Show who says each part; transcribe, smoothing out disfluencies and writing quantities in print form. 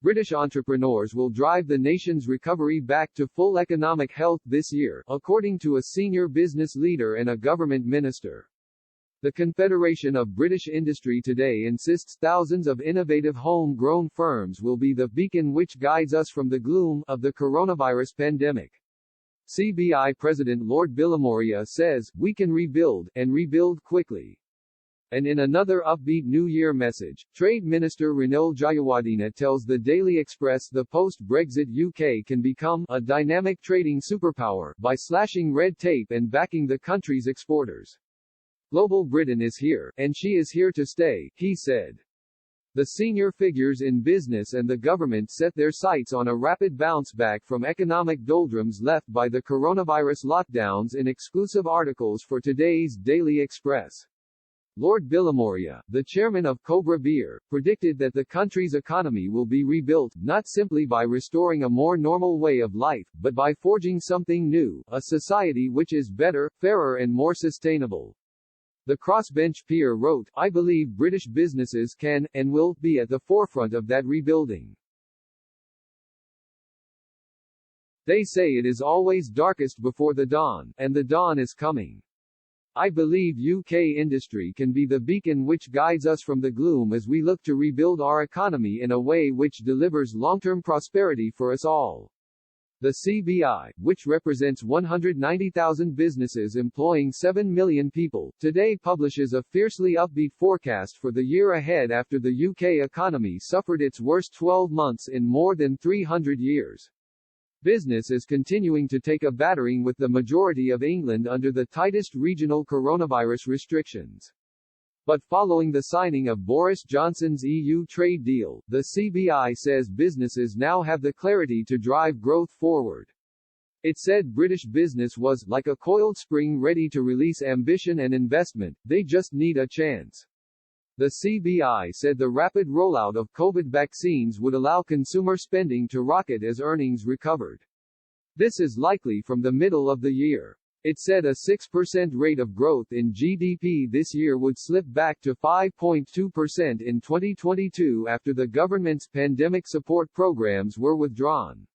Speaker 1: British entrepreneurs will drive the nation's recovery back to full economic health this year, according to a senior business leader and a government minister. The Confederation of British Industry today insists thousands of innovative home-grown firms will be the beacon which guides us from the gloom of the coronavirus pandemic. CBI President Lord Bilimoria says, "We can rebuild, and rebuild quickly." And in another upbeat New Year message, Trade Minister Ranil Jayawardena tells the Daily Express the post-Brexit UK can become a dynamic trading superpower by slashing red tape and backing the country's exporters. "Global Britain is here, and she is here to stay," he said. The senior figures in business and the government set their sights on a rapid bounce back from economic doldrums left by the coronavirus lockdowns in exclusive articles for today's Daily Express. Lord Bilimoria, the chairman of Cobra Beer, predicted that the country's economy will be rebuilt, not simply by restoring a more normal way of life, but by forging something new, a society which is better, fairer and more sustainable. The crossbench peer wrote, "I believe British businesses can, and will, be at the forefront of that rebuilding. They say it is always darkest before the dawn, and the dawn is coming. I believe UK industry can be the beacon which guides us from the gloom as we look to rebuild our economy in a way which delivers long-term prosperity for us all." The CBI, which represents 190,000 businesses employing 7 million people, today publishes a fiercely upbeat forecast for the year ahead after the UK economy suffered its worst 12 months in more than 300 years. Business is continuing to take a battering with the majority of England under the tightest regional coronavirus restrictions. But following the signing of Boris Johnson's EU trade deal, the CBI says businesses now have the clarity to drive growth forward. It said British business was, like a coiled spring ready to release ambition and investment, they just need a chance. The CBI said the rapid rollout of COVID vaccines would allow consumer spending to rocket as earnings recovered. This is likely from the middle of the year. It said a 6% rate of growth in GDP this year would slip back to 5.2% in 2022 after the government's pandemic support programs were withdrawn.